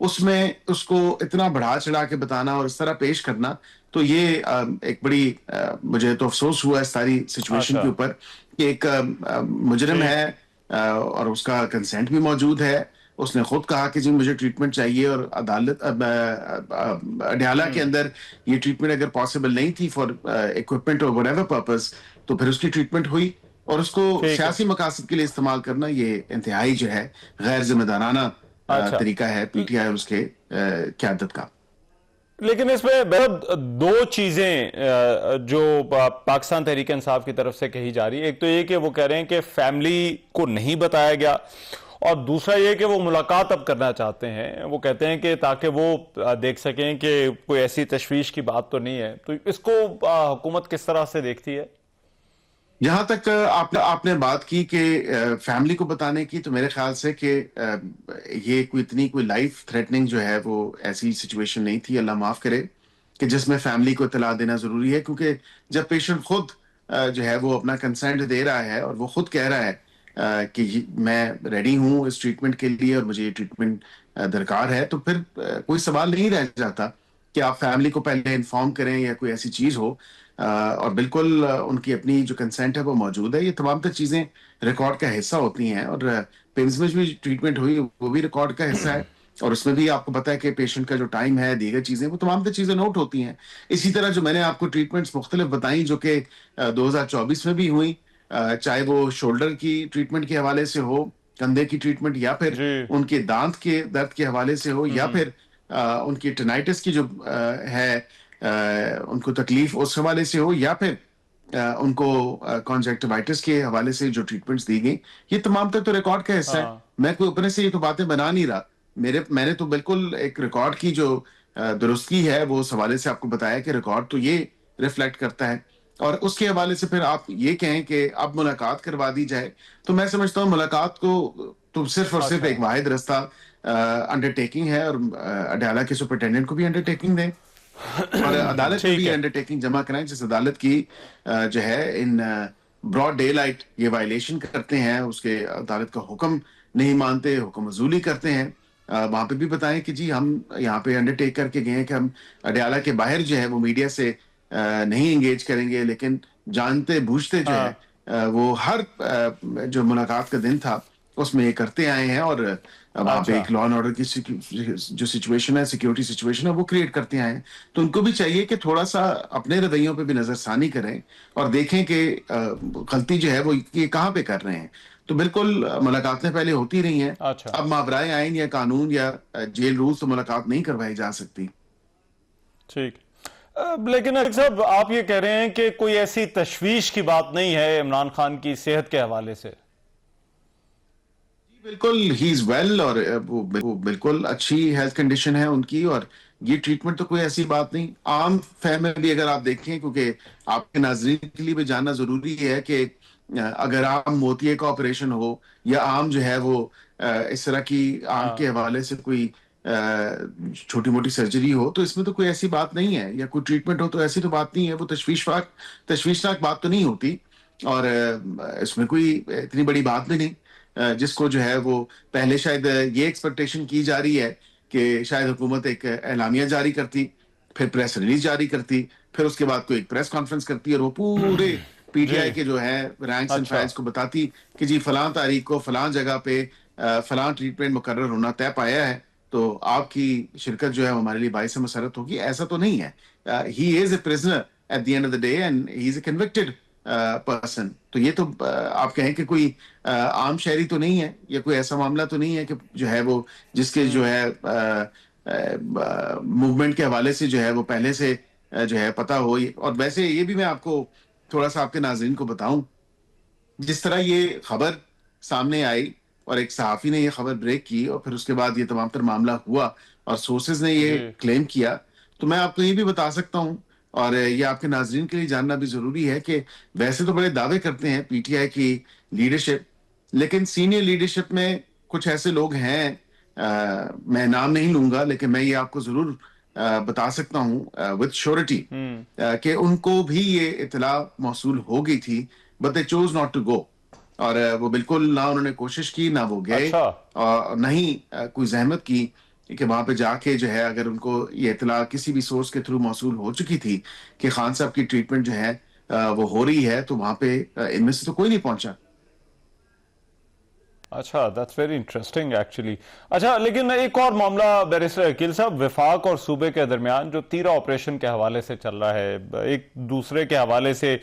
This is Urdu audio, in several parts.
اس میں اس کو اتنا بڑھا چڑھا کے بتانا اور اس طرح پیش کرنا، تو یہ ایک بڑی مجھے تو افسوس ہوا اس ساری سچویشن اچھا کے اوپر کہ ایک مجرم ٹھیک ہے اور اس کا کنسینٹ بھی موجود ہے. اس نے خود کہا کہ جی مجھے ٹریٹمنٹ چاہیے، اور عدالت اڈیالہ کے اندر یہ ٹریٹمنٹ اگر پاسبل نہیں تھی فار اکوپمنٹ اور whatever پرپز، تو پھر اس کی ٹریٹمنٹ ہوئی. اور اس کو ٹھیک ہے سیاسی مقاصد کے لیے استعمال کرنا یہ انتہائی جو ہے غیر ذمہ دارانہ اچھا. طریقہ ہے پی ٹی آئی اور اس کے قیادت کا. لیکن اس میں بہت دو چیزیں جو پاکستان تحریک انصاف کی طرف سے کہی جا رہی ہے. ایک تو یہ کہ وہ کہہ رہے ہیں کہ فیملی کو نہیں بتایا گیا، اور دوسرا یہ کہ وہ ملاقات اب کرنا چاہتے ہیں. وہ کہتے ہیں کہ تاکہ وہ دیکھ سکیں کہ کوئی ایسی تشویش کی بات تو نہیں ہے. تو اس کو حکومت کس طرح سے دیکھتی ہے؟ جہاں تک آپ نے بات کی کہ فیملی کو بتانے کی، تو میرے خیال سے کہ یہ کوئی لائف تھریٹننگ جو ہے وہ ایسی سچویشن نہیں تھی، اللہ معاف کرے، کہ جس میں فیملی کو اطلاع دینا ضروری ہے. کیونکہ جب پیشنٹ خود جو ہے وہ اپنا کنسنٹ دے رہا ہے اور وہ خود کہہ رہا ہے کہ میں ریڈی ہوں اس ٹریٹمنٹ کے لیے اور مجھے یہ ٹریٹمنٹ درکار ہے، تو پھر کوئی سوال نہیں رہ جاتا کہ آپ فیملی کو پہلے انفارم کریں یا کوئی ایسی چیز ہو. اور بالکل ان کی اپنی جو کنسنٹ ہے وہ موجود ہے. یہ تمام تر چیزیں ریکارڈ کا حصہ ہوتی ہیں، اور پیمز میں بھی ٹریٹمنٹ ہوئی وہ بھی ریکارڈ کا حصہ ہے، اور اس میں بھی آپ کو پتا ہے کہ پیشنٹ کا جو ٹائم ہے، دیگر چیزیں، وہ تمام تر چیزیں نوٹ ہوتی ہیں. اسی طرح جو میں نے آپ کو ٹریٹمنٹس مختلف بتائیں جو کہ 2024 میں بھی ہوئی، چاہے وہ شولڈر کی ٹریٹمنٹ کے حوالے سے ہو، کندھے کی ٹریٹمنٹ، یا پھر جی ان کے دانت کے درد کے حوالے سے ہو، یا پھر ان کی ٹینائٹس کی جو ہے ان کو تکلیف اس حوالے سے ہو، یا پھر ان کو کانجیکٹیوائٹس کے حوالے سے جو ٹریٹمنٹس دی گئی، یہ تمام تک تو ریکارڈ کا حصہ ہے. ہاں میں کوئی اپنے سے یہ تو باتیں بنا نہیں رہا. میں نے تو بالکل ایک ریکارڈ کی جو درستگی ہے وہ اس حوالے سے آپ کو بتایا کہ ریکارڈ تو یہ ریفلیکٹ کرتا ہے. اور اس کے حوالے سے پھر آپ یہ کہیں کہ اب ملاقات کروا دی جائے، تو میں سمجھتا ہوں ملاقات کو تو صرف اور صرف اچھا ایک واحد رستہ انڈر ٹیکنگ ہے، اور اڈیالہ کے سپرنٹینڈنٹ کو بھی انڈر ٹیکنگ دیں اور عدالت میں ٹھیک بھی ہے. انڈر ٹیکنگ جمع کرائیں. جس عدالت کی جو ہے ان براڈ ڈے لائٹ یہ وائلیشن کرتے ہیں، اس کے عدالت کا حکم نہیں مانتے، حکم عزولی کرتے ہیں، وہاں پہ بھی بتائیں کہ جی ہم یہاں پہ انڈر ٹیک کر کے گئے ہیں کہ ہم اڈیالہ کے باہر جو ہے وہ میڈیا سے نہیں انگیج کریں گے، لیکن جانتے بوجھتے جو ہاں ہے وہ ہر جو ملاقات کا دن تھا اس میں یہ کرتے آئے ہیں، اور وہاں پہ اچھا ایک لا اینڈ آرڈر کی جو سچویشن ہے، سیکیورٹی سچویشن ہے، وہ کریٹ کرتے آئے ہیں. تو ان کو بھی چاہیے کہ تھوڑا سا اپنے رویوں پہ بھی نظر ثانی کریں اور دیکھیں کہ غلطی جو ہے وہ یہ کہاں پہ کر رہے ہیں. تو بالکل ملاقاتیں پہلے ہوتی رہی ہیں، اچھا اب مابرائے آئین یا قانون یا جیل رولز تو ملاقات نہیں کروائی جا سکتی. ٹھیک. لیکن ڈاکٹر صاحب آپ یہ کہہ رہے ہیں کہ کوئی ایسی تشویش کی بات نہیں ہے عمران خان کی صحت کے حوالے سے؟ بالکل ہی از ویل، اور وہ بالکل اچھی ہیلتھ کنڈیشن ہے ان کی، اور یہ ٹریٹمنٹ تو کوئی ایسی بات نہیں. عام فہم میں بھی اگر آپ دیکھیں، کیونکہ آپ کے ناظرین کے لیے بھی جاننا ضروری ہے کہ اگر عام موتیے کا آپریشن ہو یا عام جو ہے وہ اس طرح کی آنکھ کے حوالے سے کوئی چھوٹی موٹی سرجری ہو، تو اس میں تو کوئی ایسی بات نہیں ہے، یا کوئی ٹریٹمنٹ ہو تو ایسی تو بات نہیں ہے. وہ تشویشناک بات تو نہیں ہوتی، اور اس میں کوئی اتنی بڑی بات بھی نہیں جس کو جو ہے وہ پہلے شاید یہ ایکسپیکٹیشن کی جا رہی ہے کہ شاید حکومت ایک اعلامیہ جاری کرتی، پھر پریس ریلیز جاری کرتی، پھر اس کے بعد کوئی ایک پریس کانفرنس کرتی، اور وہ پورے پی ٹی جی آئی کے جو ہے رینکس اینڈ اچھا فائلز کو بتاتی کہ جی فلاں تاریخ کو فلاں جگہ پہ فلاں ٹریٹمنٹ مقرر ہونا طے پایا ہے، تو آپ کی شرکت جو ہے ہمارے لیے باعث مسرت ہوگی. ایسا تو نہیں ہے. He is a prisoner at the end of the day and he is a convicted person. تو یہ تو آپ کہیں کہ کوئی عام شہری تو نہیں ہے، یا کوئی ایسا معاملہ تو نہیں ہے کہ جو ہے وہ جس کے جو ہے موومنٹ کے حوالے سے جو ہے وہ پہلے سے جو ہے پتہ ہو. اور ویسے یہ بھی میں آپ کو تھوڑا سا آپ کے ناظرین کو بتاؤں، جس طرح یہ خبر سامنے آئی اور ایک صحافی نے یہ خبر بریک کی، اور پھر اس کے بعد یہ تمام تر معاملہ ہوا اور سورسز نے یہ جی کلیم کیا، تو میں آپ کو یہ بھی بتا سکتا ہوں، اور یہ آپ کے ناظرین کے لیے جاننا بھی ضروری ہے کہ ویسے تو بڑے دعوے کرتے ہیں پی ٹی آئی کی لیڈرشپ، لیکن سینئر لیڈرشپ میں کچھ ایسے لوگ ہیں، میں نام نہیں لوں گا لیکن میں یہ آپ کو ضرور بتا سکتا ہوں وتھ شیورٹی کہ ان کو بھی یہ اطلاع موصول ہو گئی تھی، but they choose not to go. اور وہ بالکل نہ انہوں نے کوشش کی، نہ وہ گئے، اچھا اور نہ ہی کوئی زحمت کی کہ وہاں پہ جا کے جو ہے اگر ان کو یہ اطلاع کسی بھی سورس کے تھرو موصول ہو چکی تھی کہ خان صاحب کی ٹریٹمنٹ جو ہے وہ ہو رہی ہے، تو وہاں پہ ان میں سے تو کوئی نہیں پہنچا۔ اچھا، دیٹس ویری انٹرسٹنگ ایکچولی۔ اچھا، لیکن ایک اور معاملہ بیرسٹر عقیل صاحب، وفاق اور صوبے کے درمیان جو تیرا آپریشن کے حوالے سے چل رہا ہے، ایک دوسرے کے حوالے سے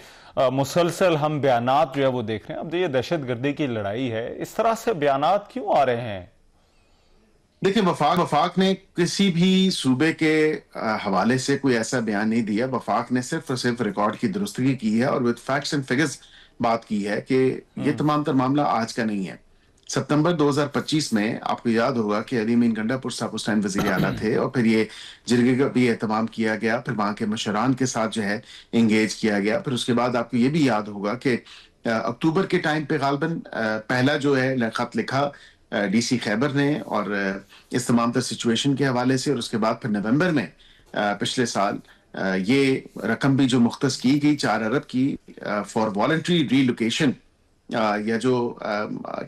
مسلسل ہم بیانات جو ہے وہ دیکھ رہے ہیں۔ اب یہ دہشت گردی کی لڑائی ہے، اس طرح سے بیانات کیوں آ رہے ہیں؟ دیکھیں، وفاق نے کسی بھی صوبے کے حوالے سے کوئی ایسا بیان نہیں دیا۔ وفاق نے صرف اور صرف ریکارڈ کی درستگی کی ہے اور وتھ فیکٹس اینڈ فگرز بات کی ہے کہ یہ تمام تر معاملہ آج کا نہیں ہے۔ ستمبر 2025 میں آپ کو یاد ہوگا کہ علی امین گنڈاپور صاحب اس ٹائم وزیر اعلیٰ تھے، اور پھر یہ جرگے کا بھی اہتمام کیا گیا، پھر وہاں کے مشران کے ساتھ جو ہے انگیج کیا گیا۔ پھر اس کے بعد آپ کو یہ بھی یاد ہوگا کہ اکتوبر کے ٹائم پہ غالباً پہلا جو ہے خط لکھا ڈی سی خیبر نے، اور اس تمام تر سچویشن کے حوالے سے، اور اس کے بعد پھر نومبر میں پچھلے سال یہ رقم بھی جو مختص کی گئی 4 ارب کی فار والنٹری ری لوکیشن، یا جو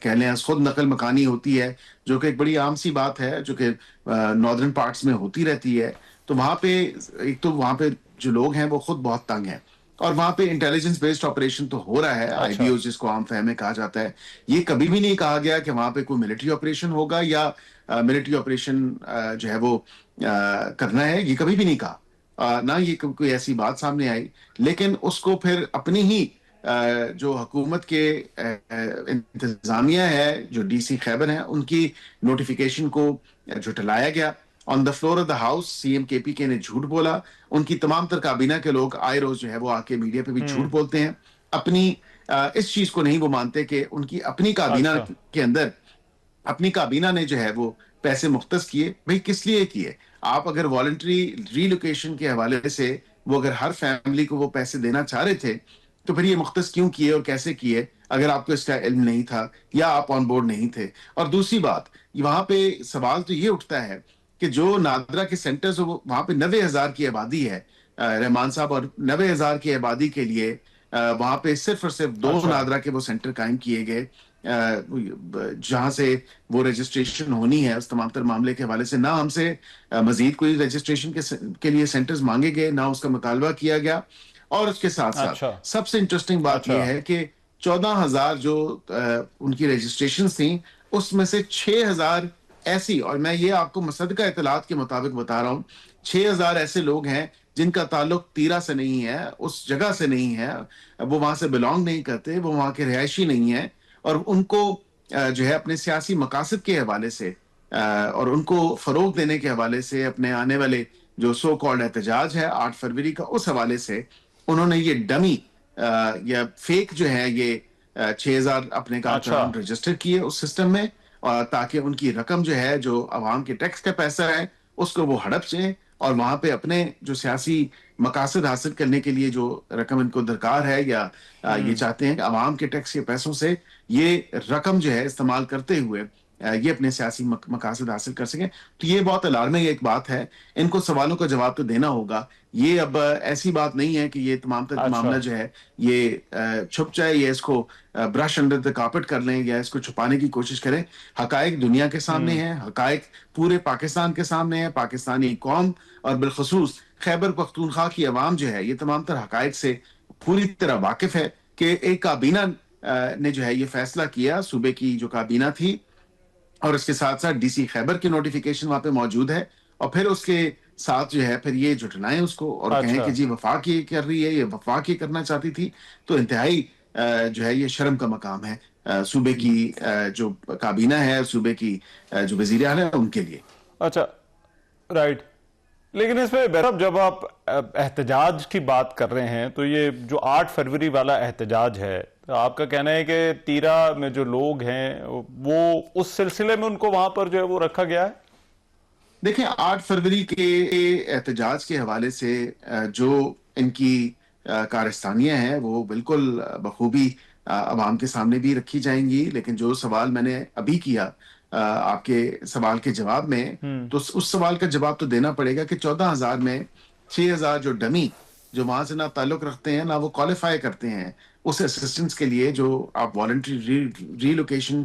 کہہ لیں خود نقل مکانی ہوتی ہے، جو کہ ایک بڑی عام سی بات ہے، جو کہ ناردرن پارٹس میں ہوتی رہتی ہے۔ تو وہاں پہ ایک تو وہاں پہ جو لوگ ہیں وہ خود بہت تنگ ہیں، اور وہاں پہ انٹیلیجنس بیسڈ آپریشن تو ہو رہا ہے، آئی بی او جس کو عام فہم میں کہا جاتا ہے۔ یہ کبھی بھی نہیں کہا گیا کہ وہاں پہ کوئی ملٹری آپریشن ہوگا یا ملٹری آپریشن جو ہے وہ کرنا ہے، یہ کبھی بھی نہیں کہا، نہ یہ کوئی ایسی بات سامنے آئی۔ لیکن اس کو پھر اپنی ہی جو حکومت کے انتظامیہ ہے، جو ڈی سی خیبر ہیں، ان کی نوٹیفیکیشن کو جھٹلایا گیا۔ On the floor of the house C M K P کے نے جھوٹ بولا، ان کی تمام تر کابینہ کے لوگ آئے روز جو ہے وہ آ کے میڈیا پہ بھی جھوٹ بولتے ہیں، اپنی اس چیز کو نہیں وہ مانتے کہ ان کی اپنی کابینہ کے اندر اپنی کابینہ نے جو ہے وہ پیسے مختص کیے۔ بھئی کس لیے کیے؟ آپ اگر والنٹری ری لوکیشن کے حوالے سے وہ اگر ہر فیملی کو وہ پیسے دینا چاہ رہے تھے، تو پھر یہ مختص کیوں کیے اور کیسے کیے اگر آپ کو اس کا علم نہیں تھا یا آپ آن بورڈ نہیں تھے؟ اور دوسری بات، وہاں پہ سوال تو یہ اٹھتا ہے کہ جو نادرا کے سینٹرز، وہاں پہ 90,000 کی آبادی ہے رحمان صاحب، اور 90,000 کی آبادی کے لیے وہاں پہ صرف اور صرف 2 نادرا کے وہ سینٹر قائم کیے گئے، جہاں سے وہ رجسٹریشن ہونی ہے اس تمام تر معاملے کے حوالے سے۔ نہ ہم سے مزید کوئی رجسٹریشن کے لیے سینٹرز مانگے گئے، نہ اس کا مطالبہ کیا گیا۔ اور اس کے ساتھ ساتھ سب سے انٹرسٹنگ بات یہ ہے کہ 14,000 جو ان کی رجسٹریشن تھیں، اس میں سے 6,000 ایسی، اور میں یہ آپ کو مصدقہ اطلاعات کے مطابق بتا رہا ہوں، 6,000 ایسے لوگ ہیں جن کا تعلق تیرا سے نہیں ہے، اس جگہ سے نہیں ہے، وہ وہاں سے بلانگ نہیں کرتے، وہ وہاں کے رہائشی نہیں ہیں، اور ان کو جو ہے اپنے سیاسی مقاصد کے حوالے سے اور ان کو فروغ دینے کے حوالے سے، اپنے آنے والے جو سو کالڈ احتجاج ہے 8 فروری کا، اس حوالے سے انہوں نے یہ ڈمی یا فیک جو ہے یہ 6,000 اپنے کارکنان رجسٹر کیے اس سسٹم میں، تاکہ ان کی رقم جو ہے، جو عوام کے ٹیکس کا پیسہ ہے، اس کو وہ ہڑپ جائیں، اور وہاں پہ اپنے جو سیاسی مقاصد حاصل کرنے کے لیے جو رقم ان کو درکار ہے، یا یہ چاہتے ہیں کہ عوام کے ٹیکس کے پیسوں سے یہ رقم جو ہے استعمال کرتے ہوئے یہ اپنے سیاسی مقاصد حاصل کر سکیں۔ تو یہ بہت الارمنگ ایک بات ہے، ان کو سوالوں کا جواب تو دینا ہوگا۔ یہ اب ایسی بات نہیں ہے کہ یہ تمام تر معاملہ جو ہے یہ چھپ جائے، یا اس کو برش انڈر دا کارپٹ کر لیں، یا اس کو چھپانے کی کوشش کریں۔ حقائق دنیا کے سامنے ہیں، حقائق پورے پاکستان کے سامنے ہیں، پاکستانی قوم اور بالخصوص خیبر پختونخوا کی عوام جو ہے یہ تمام تر حقائق سے پوری طرح واقف ہے کہ ایک کابینہ نے جو ہے یہ فیصلہ کیا، صوبے کی جو کابینہ تھی، اور اس کے ساتھ ساتھ ڈی سی خیبر کی نوٹیفیکیشن وہاں پہ موجود ہے، اور پھر اس کے ساتھ جو ہے پھر یہ جھٹلائیں اس کو اور کہیں کہ جی وفاق یہ کر رہی ہے، یہ وفاق یہ کرنا چاہتی تھی۔ تو انتہائی جو ہے یہ شرم کا مقام ہے صوبے کی جو کابینہ ہے، صوبے کی جو وزیر اعلیٰ ہے، ان کے لیے۔ اچھا، رائٹ۔ لیکن اس میں بہرحال جب آپ احتجاج کی بات کر رہے ہیں، تو یہ جو 8 فروری والا احتجاج ہے، آپ کا کہنا ہے کہ تیرا میں جو لوگ ہیں وہ اس سلسلے میں ان کو وہاں پر جو ہے وہ رکھا گیا ہے؟ دیکھیں، 8 فروری کے احتجاج کے حوالے سے جو ان کی کارستانیاں ہیں وہ بالکل بخوبی عوام کے سامنے بھی رکھی جائیں گی، لیکن جو سوال میں نے ابھی کیا آپ کے سوال کے جواب میں، تو اس سوال کا جواب تو دینا پڑے گا کہ 14,000 میں 6,000 جو ڈمی جو وہاں سے نہ تعلق رکھتے ہیں نہ وہ کوالیفائی کرتے ہیں اس اسسٹنس کے لیے جو آپ والنٹری ری لوکیشن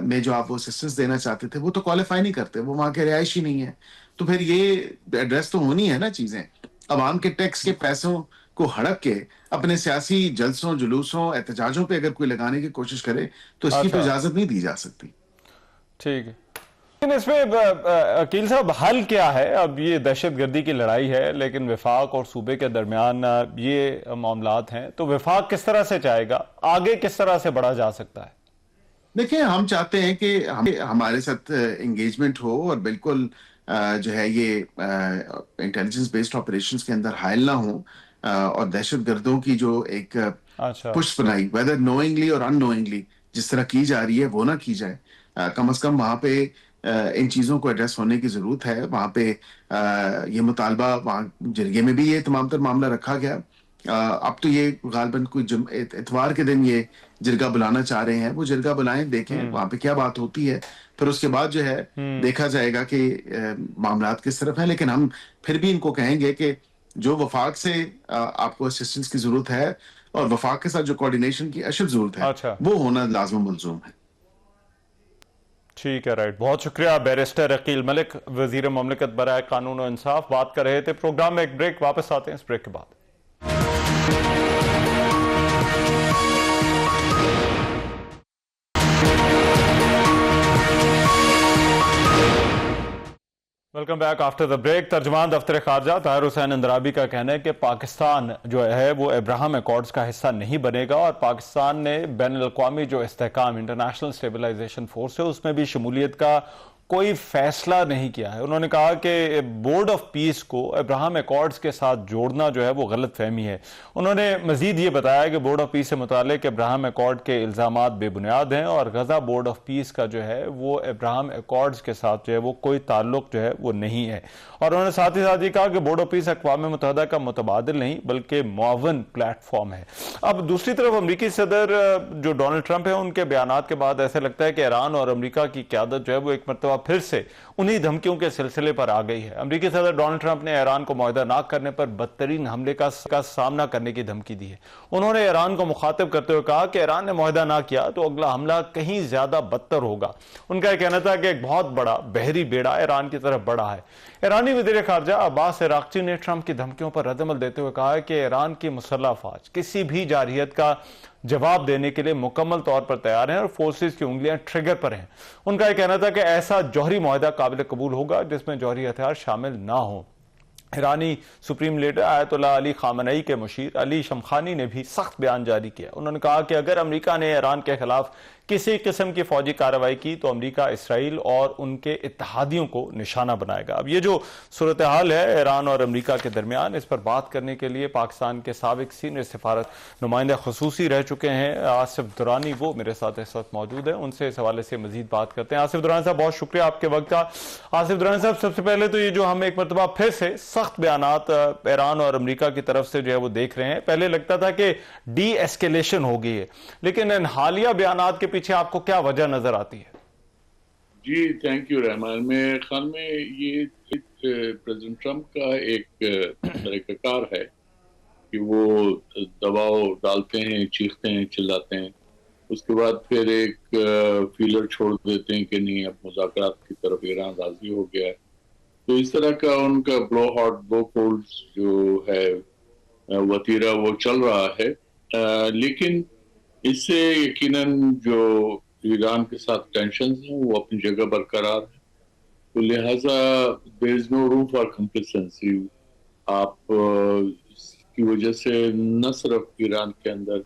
میں جو آپ وہ اسسٹنس دینا چاہتے تھے وہ تو کوالیفائی نہیں کرتے, وہ وہاں کے رہائشی نہیں ہے. تو پھر یہ ایڈریس تو ہونی ہے نا چیزیں. عوام کے ٹیکس کے پیسوں کو ہڑپ کے اپنے سیاسی جلسوں جلوسوں احتجاجوں پہ اگر کوئی لگانے کی کوشش کرے تو اس کی تو اچھا اجازت نہیں دی جا سکتی. ٹھیک ہے, لیکن اس میں عقیل صاحب حل کیا ہے؟ اب یہ دہشت گردی کی لڑائی ہے لیکن وفاق اور صوبے کے درمیان یہ معاملات ہیں, تو وفاق کس طرح سے چاہے گا, آگے کس طرح سے بڑھا جا سکتا ہے؟ دیکھیں ہم چاہتے ہیں کہ ہمارے ساتھ انگیجمنٹ ہو اور بالکل جو ہے یہ انٹیلیجنس بیسڈ آپریشنز کے اندر حائل نہ ہوں, اور دہشت گردوں کی جو ایک اچھا پش بنائی ویدر نوئنگلی اور ان نوئنگلی جس طرح کی جا رہی ہے وہ نہ کی جائے. کم از کم وہاں پہ ان چیزوں کو ایڈریس ہونے کی ضرورت ہے. وہاں پہ یہ مطالبہ وہاں جرگے میں بھی یہ تمام تر معاملہ رکھا گیا. اب تو یہ غالباً کوئی اتوار کے دن یہ جرگہ بلانا چاہ رہے ہیں, وہ جرگہ بلائیں, دیکھیں وہاں پہ کیا بات ہوتی ہے, پھر اس کے بعد جو ہے دیکھا جائے گا کہ معاملات کس طرف ہیں. لیکن ہم پھر بھی ان کو کہیں گے کہ جو وفاق سے آپ کو اسسٹنس کی ضرورت ہے اور وفاق کے ساتھ جو کوارڈینیشن کی اشد ضرورت ہے اچھا وہ ہونا لازم و ملزوم ہے. ٹھیک ہے, رائٹ. بہت شکریہ بیرسٹر عقیل ملک, وزیر مملکت برائے قانون و انصاف, بات کر رہے تھے. پروگرام میں ایک بریک, واپس آتے ہیں اس بریک کے بعد. Welcome back after the break. ترجمان دفتر خارجہ طاہر حسین اندرابی کا کہنا ہے کہ پاکستان جو ہے وہ ابراہم ایکارڈز کا حصہ نہیں بنے گا, اور پاکستان نے بین الاقوامی جو استحکام انٹرنیشنل اسٹیبلائزیشن فورس ہے اس میں بھی شمولیت کا کوئی فیصلہ نہیں کیا ہے. انہوں نے کہا کہ بورڈ آف پیس کو ابراہم ایکارڈز کے ساتھ جوڑنا جو ہے وہ غلط فہمی ہے. انہوں نے مزید یہ بتایا کہ بورڈ آف پیس سے متعلق ابراہم ایکارڈ کے الزامات بے بنیاد ہیں, اور غزہ بورڈ آف پیس کا جو ہے وہ ابراہم ایکارڈز کے ساتھ جو ہے وہ کوئی تعلق جو ہے وہ نہیں ہے. اور انہوں نے ساتھ ہی ساتھ یہ کہا کہ بورڈ آف پیس اقوام متحدہ کا متبادل نہیں بلکہ معاون پلیٹ فارم ہے. اب دوسری طرف امریکی صدر جو ڈونلڈ ٹرمپ ہیں, ان کے بیانات کے بعد ایسا لگتا ہے کہ ایران اور امریکہ کی قیادت جو ہے وہ ایک مرتبہ پھر سے انہی دھمکیوں کے سلسلے پر آ گئی ہے. امریکی صدر ڈونلڈ ٹرمپ نے ایران کو معاہدہ نہ کرنے پر بدترین حملے کا سامنا کرنے کی دھمکی دی ہے. انہوں نے ایران کو مخاطب کرتے ہوئے کہا کہ ایران نے معاہدہ نہ کیا تو اگلا حملہ کہیں زیادہ بدتر ہوگا. ان کا یہ کہنا تھا کہ ایک بہت بڑا بحری بیڑا ایران کی طرف بڑھا ہے. ایرانی وزیر خارجہ عباس عراقچی نے ٹرمپ کی دھمکیوں پر رد عمل دیتے ہوئے کہا کہ ایران کی مسلح افواج کسی بھی جارحیت کا جواب دینے کے لیے مکمل طور پر تیار ہیں اور فورسز کی انگلیاں ٹریگر پر ہیں. ان کا یہ کہنا تھا کہ ایسا جوہری معاہدہ قابل قبول ہوگا جس میں جوہری ہتھیار شامل نہ ہوں. ایرانی سپریم لیڈر آیت اللہ علی خامنئی کے مشیر علی شمخانی نے بھی سخت بیان جاری کیا. انہوں نے کہا کہ اگر امریکہ نے ایران کے خلاف کسی قسم کی فوجی کارروائی کی تو امریکہ اسرائیل اور ان کے اتحادیوں کو نشانہ بنائے گا. اب یہ جو صورتحال ہے ایران اور امریکہ کے درمیان, اس پر بات کرنے کے لیے پاکستان کے سابق سینئر سفارت نمائندہ خصوصی رہ چکے ہیں آصف درانی, وہ میرے ساتھ اس وقت موجود ہیں. ان سے اس حوالے سے مزید بات کرتے ہیں. آصف درانی صاحب بہت شکریہ آپ کے وقت کا. آصف درانی صاحب, سب سے پہلے تو یہ جو ہم ایک مرتبہ پھر سے سخت بیانات ایران اور امریکہ کی طرف سے جو ہے وہ دیکھ رہے ہیں, پہلے لگتا تھا کہ ڈی ایسکیلیشن ہو گئی ہے, لیکن ان حالیہ بیانات کے پیچھے آپ کو کیا وجہ نظر آتی ہے؟ جی تھینک یو رحمان. میرے خیال میں یہ پریزیڈنٹ ٹرمپ کا ایک طریقہ کار ہے کہ وہ دباؤ ڈالتے ہیں, چیختے ہیں, چلاتے ہیں, اس کے بعد پھر ایک فیلر چھوڑ دیتے ہیں کہ نہیں اب مذاکرات کی طرف ایران راضی ہو گیا ہے. تو اس طرح کا ان کا بلو ہاٹ بلو کولڈ جو ہے وتیرہ وہ چل رہا ہے. لیکن اس سے یقیناً جو ایران کے ساتھ ٹینشنز ہیں وہ اپنی جگہ برقرار ہیں, تو لہٰذا there is no room for complacency. آپ اس کی وجہ سے نہ صرف ایران کے اندر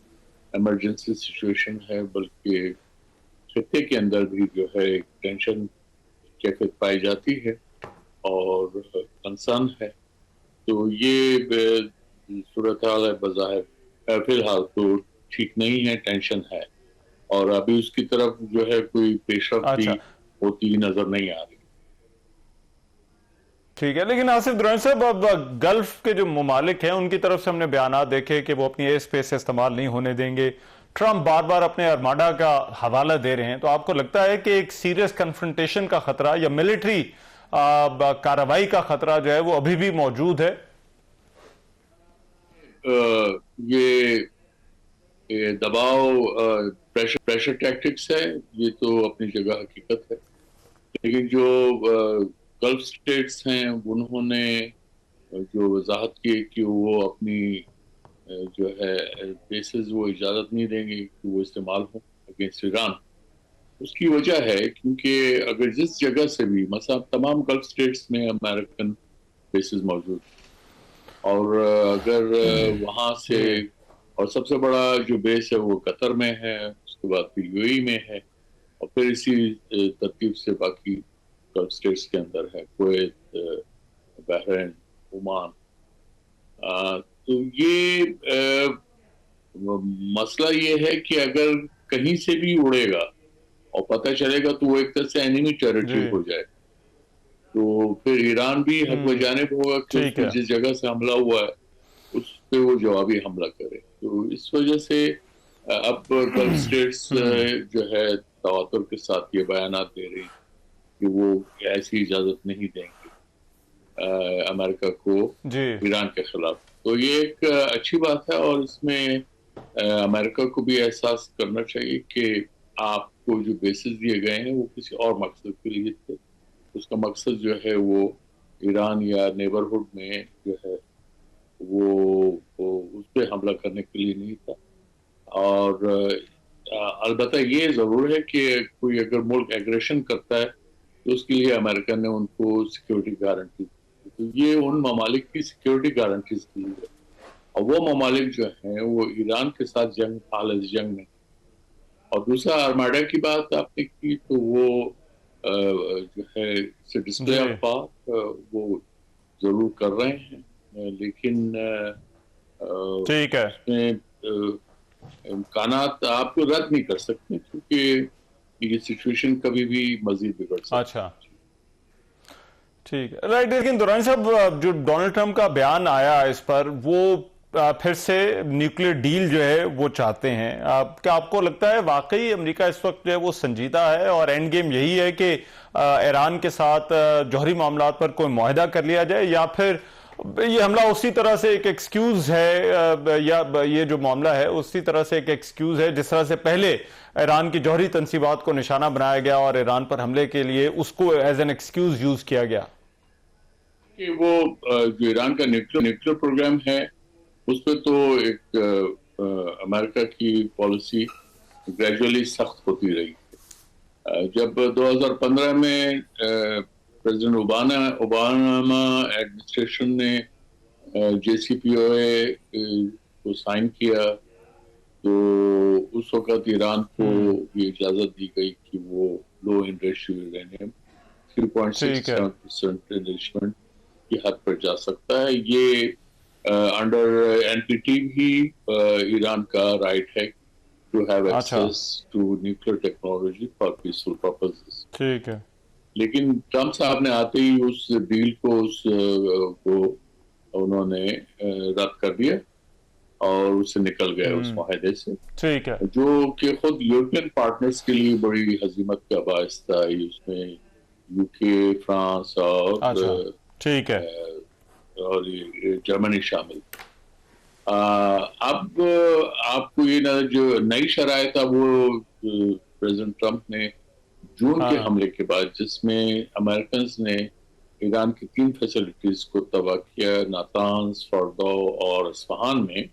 ایمرجنسی سچویشن ہے بلکہ خطے کے اندر بھی جو ہے ایک ٹینشن کیفیت پائی جاتی ہے اور کنسرن ہے. تو یہ صورتحال ہے بظاہر فی الحال تو ٹھیک نہیں ہے, ٹینشن ہے, اور ابھی اس کی طرف جو ہے کوئی پیش رفت بھی ہوتی نظر نہیں آ رہی. ٹھیک ہے, لیکن آصف درانی صاحب اب گلف کے جو ممالک ہیں ان کی طرف سے ہم نے بیانات دیکھے کہ وہ اپنی ایئر اسپیس استعمال نہیں ہونے دیں گے. ٹرمپ بار بار اپنے ارماڈا کا حوالہ دے رہے ہیں, تو آپ کو لگتا ہے کہ ایک سیریس کنفرنٹیشن کا خطرہ یا ملٹری کارروائی کا خطرہ جو ہے وہ ابھی بھی موجود ہے؟ یہ دباؤ پریشر ٹیکٹکس ہے، یہ تو اپنی جگہ حقیقت ہے، لیکن جو گلف اسٹیٹس ہیں انہوں نے جو وضاحت کی کہ وہ اپنی جو ہے بیسز وہ اجازت نہیں دیں گے کہ وہ استعمال ہوں اگینسٹ ایران. اس کی وجہ ہے کیونکہ اگر جس جگہ سے بھی مثلا تمام گلف اسٹیٹس میں امریکن بیسز موجود اور اگر وہاں سے اور سب سے بڑا جو بیس ہے وہ قطر میں ہے، اس کے بعد پھر یو اے میں ہے، اور پھر اسی ترتیب سے باقی گلف اسٹیٹس کے اندر ہے، کویت، بحرین، عمان. تو یہ مسئلہ یہ ہے کہ اگر کہیں سے بھی اڑے گا اور پتہ چلے گا تو وہ ایک طرح سے اینیمی ٹیریٹری ہو جائے، تو پھر ایران بھی حق بجانب ہوگا کہ اس کو جس جگہ سے حملہ ہوا ہے اس پہ وہ جوابی حملہ کرے. تو اس وجہ سے اب گلف اسٹیٹس جو ہے تواتر کے ساتھ یہ بیانات دے رہی کہ وہ ایسی اجازت نہیں دیں گے امریکہ کو ایران کے خلاف. تو یہ ایک اچھی بات ہے، اور اس میں امریکہ کو بھی احساس کرنا چاہیے کہ آپ کو جو بیسز دیے گئے ہیں وہ کسی اور مقصد کے لیے تھے. اس کا مقصد جو ہے وہ ایران یا نیبرہڈ میں جو ہے وہ اس پہ حملہ کرنے کے لیے نہیں تھا. اور البتہ یہ ضرور ہے کہ کوئی اگر ملک ایگریشن کرتا ہے تو اس کے لیے امریکہ نے ان کو سیکیورٹی گارنٹی دی. تو یہ ان ممالک کی سیکیورٹی گارنٹیز کی ہے، اور وہ ممالک جو ہیں وہ ایران کے ساتھ حالت جنگ میں. اور دوسرا آرماڈا کی بات آپ نے کی تو وہ جو ہے ڈسپلے آف پاور وہ ضرور کر رہے ہیں، لیکن ٹھیک ہے اس میں امکانات آپ کو رد نہیں کر سکتے کیونکہ یہ سچویشن کبھی بھی مزید بگڑ سکتی ہے. اچھا ٹھیک ہے، رائٹ. لیکن دورانی صاحب جو ڈونلڈ ٹرمپ کا بیان آیا اس پر، وہ پھر سے نیوکلیر ڈیل جو ہے وہ چاہتے ہیں. کیا آپ کو لگتا ہے واقعی امریکہ اس وقت جو ہے وہ سنجیدہ ہے اور اینڈ گیم یہی ہے کہ ایران کے ساتھ جوہری معاملات پر کوئی معاہدہ کر لیا جائے، یا پھر یہ حملہ اسی طرح سے ایک ایکسکیوز ہے، یا یہ جو معاملہ ہے اسی طرح سے ایک ایکسکیوز ہے جس طرح سے پہلے ایران کی جوہری تنصیبات کو نشانہ بنایا گیا اور ایران پر حملے کے لیے اس کو ایز این ایکسکیوز یوز کیا گیا؟ کہ وہ جو ایران کا نیوکلیر پروگرام ہے اس پہ تو ایک امریکہ کی پالیسی گریجولی سخت ہوتی رہی. جب 2015 میں پریزیڈنٹ اوباما ایڈمنسٹریشن نے JCPOA کو سائن کیا تو اس وقت ایران کو یہ اجازت دی گئی کہ وہ لو انٹرسٹ یورینیم 3.67% انریچمنٹ کی حد پر جا سکتا ہے. یہ انڈر NPT بھی ایران کا رائٹ ہے to have access to nuclear technology for peaceful purposes. ٹھیک ہے، لیکن ٹرمپ صاحب نے آتے ہی اس ڈیل کو انہوں نے رد کر دیا اور اس سے نکل گئے اس معاہدے سے. ٹھیک ہے، جو کہ خود یورپین پارٹنرز کے لیے بڑی ہزیمت کا باعث تھا. اس میں UK، فرانس اور ٹھیک ہے اور جرمنی شامل. اب آپ کو یہ جو نئی شرائط اب وہ پریزیڈنٹ ٹرمپ نے جون کے حملے کے بعد جس میں امریکنز نے ایران کی 3 فیسلٹیز کو تباہ کیا، ناتانز، فوردو اور اصفہان میں،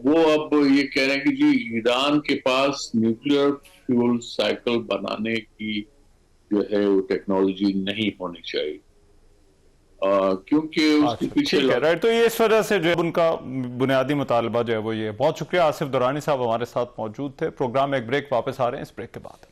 وہ اب یہ کہہ رہے ہیں کہ جی ایران کے پاس نیوکلیئر فیول سائیکل بنانے کی جو ہے وہ ٹیکنالوجی نہیں ہونی چاہیے، کیونکہ اس کے پیچھے تو یہ اس وجہ سے جو ہے ان کا بنیادی مطالبہ جو ہے وہ یہ. بہت شکریہ آصف درانی صاحب ہمارے ساتھ موجود تھے. پروگرام میں ایک بریک، واپس آ رہے ہیں اس بریک کے بعد.